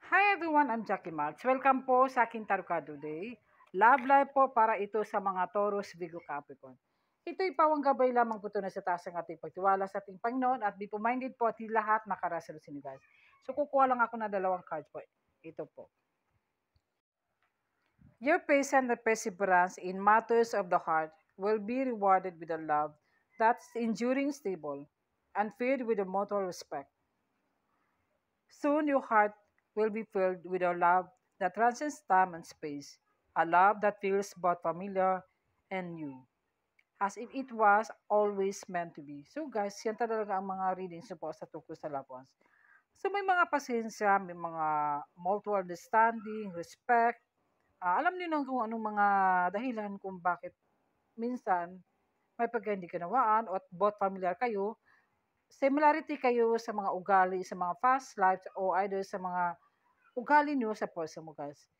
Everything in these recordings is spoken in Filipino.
Hi everyone, I'm Jackie Marks. Welcome po sa aking Tarukado Day. Love life po para ito sa mga Taurus, Virgo, Capricorn. Ito'y pawang gabay lamang po ito na sa taas ng ating pagtiwala sa ating Panginoon at be minded po at lahat nakarasalusin ni guys. So kukuha lang ako na dalawang cards po. Ito po. Your patience and perseverance in matters of the heart will be rewarded with a love that's enduring, stable, and filled with a mutual respect. Soon your heart will be filled with a love that transcends time and space, a love that feels both familiar and new, as if it was always meant to be. So guys, yan talaga ang mga readings po sa tungkol sa loved ones. So may mga pasensya, may mga mutual understanding, respect. Alam niyo na kung anong mga dahilan kung bakit minsan may pagka hindi kanawaan at both familiar kayo, similarity kayo sa mga ugali, sa mga past lives o either sa mga ugali niyo sa puso mo guys.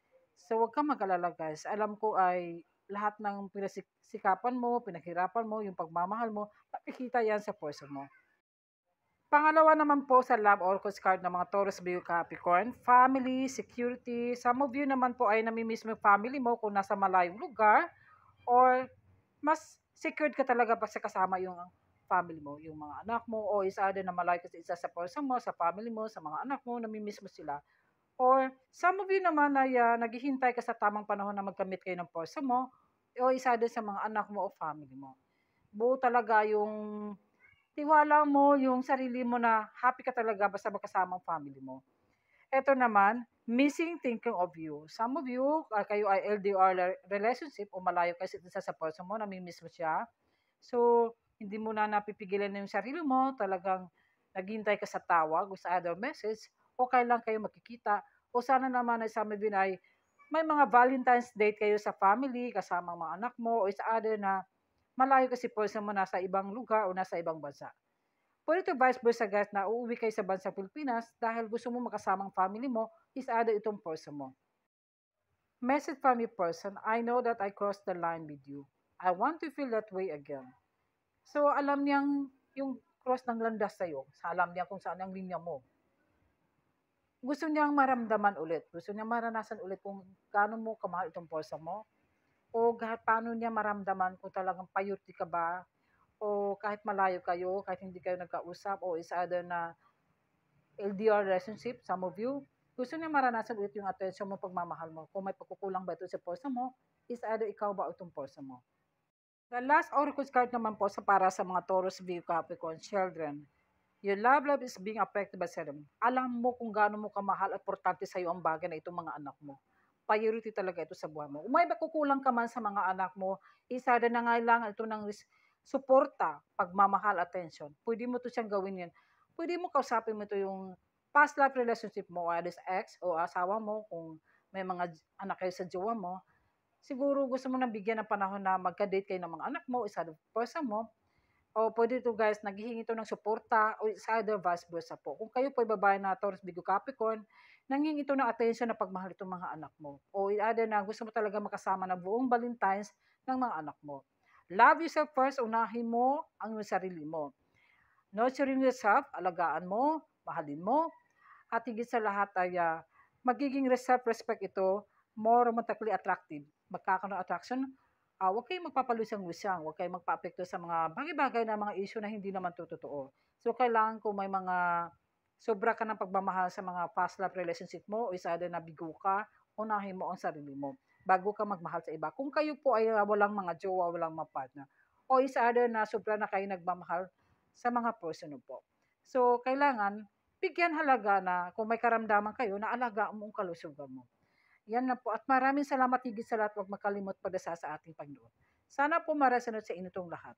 So huwag kang mag-alala guys. Alam ko ay lahat ng pinasikapan mo, pinaghirapan mo, yung pagmamahal mo, nakikita yan sa puso mo. Pangalawa naman po sa love oracles card ng mga Taurus, Virgo, Capricorn, family, security. Some of you naman po ay namimiss mo yung family mo kung nasa malayong lugar or mas secured ka talaga pa sa kasama yung family mo, yung mga anak mo o isa din na malayo ka sa isa sa person mo, sa family mo, sa mga anak mo, namimiss mo sila. Or some of you naman ay naghihintay ka sa tamang panahon na magkamit kayo ng person mo o isa din sa mga anak mo o family mo. Buo talaga yung tiwala mo, yung sarili mo na happy ka talaga basta magkasama ang family mo. Ito naman, missing thinking of you. Some of you, kayo ay LDR relationship o malayo kayo sa isa sa person mo, namimiss mo siya. So, hindi mo na napipigilan na yung sarili mo, talagang naghintay ka sa tawag o sa other message, o kailan kayo makikita, o sana naman ay sa din ay may mga Valentine's date kayo sa family, kasama mga anak mo, o sa other na malayo kasi person mo nasa ibang lugar o nasa ibang bansa. Pwede ito vice versa guys na uuwi kayo sa bansang Pilipinas dahil gusto mo makasamang family mo is other itong person mo. Message from your person, I know that I crossed the line with you. I want to feel that way again. So alam niyang yung cross ng landas sa'yo, alam niya kung saan ang linya mo. Gusto niyang maramdaman ulit, gusto niyang maranasan ulit kung gaano mo kamahal itong person mo, o paano niya maramdaman kung talagang payurti ka ba, o kahit malayo kayo, kahit hindi kayo nagkausap, o is other na LDR relationship, some of you, gusto niya maranasan ulit yung attention mo, pagmamahal mo. Kung may pagkukulang ba ito sa person mo, is either ikaw ba o itong person mo. The last oracle card naman po sa para sa mga Taurus, Virgo, Capricorn, children. Your love life is being affected by serum. Alam mo kung gaano mo kamahal at importante sa iyo ang bagay na itong mga anak mo. Priority talaga ito sa buhay mo. Kung may kukulang ka man sa mga anak mo, isa na nga lang ito ng suporta, pagmamahal, attention. Pwede mo ito siyang gawin yan. Pwede mo kausapin mo ito yung past life relationship mo, whether ex o asawa mo, kung may mga anak kayo sa jowa mo. Siguro gusto mo nang bigyan ng panahon na magka-date kayo ng mga anak mo, isa person mo, o pwede ito guys, naghihingi ito ng suporta o sa other vice versa po. Kung kayo po ay babae na Taurus, Virgo, Capricorn, nanghingi ito ng attention na pagmahal itong mga anak mo. O other na gusto mo talaga makasama na buong Valentine's ng mga anak mo. Love yourself first, unahin mo ang iyong sarili mo. Nurturing yourself, alagaan mo, mahalin mo, at higit sa lahat ay magiging self-respect ito, more romantically attractive. Magkakaroon ng attraction, huwag kayong magpapalusang-lusang, huwag kayong magpa-apekto sa mga bagay-bagay na mga issue na hindi naman totoo. So, kailangan kung may mga sobra ka ng pagmamahal sa mga past love relationship mo o isa din na bigo ka, unahin mo ang sarili mo bago ka magmahal sa iba. Kung kayo po ay walang mga jowa, walang mga partner, o isa din na sobra na kayo nagmamahal sa mga person po. So, kailangan bigyan halaga na kung may karamdaman kayo na alagaan mo ang kalusugan mo. Yan na po. At maraming salamat higit sa lahat. Huwag makalimot pagdasa sa ating Panginoon. Sana po marasunod sa inyo itong lahat.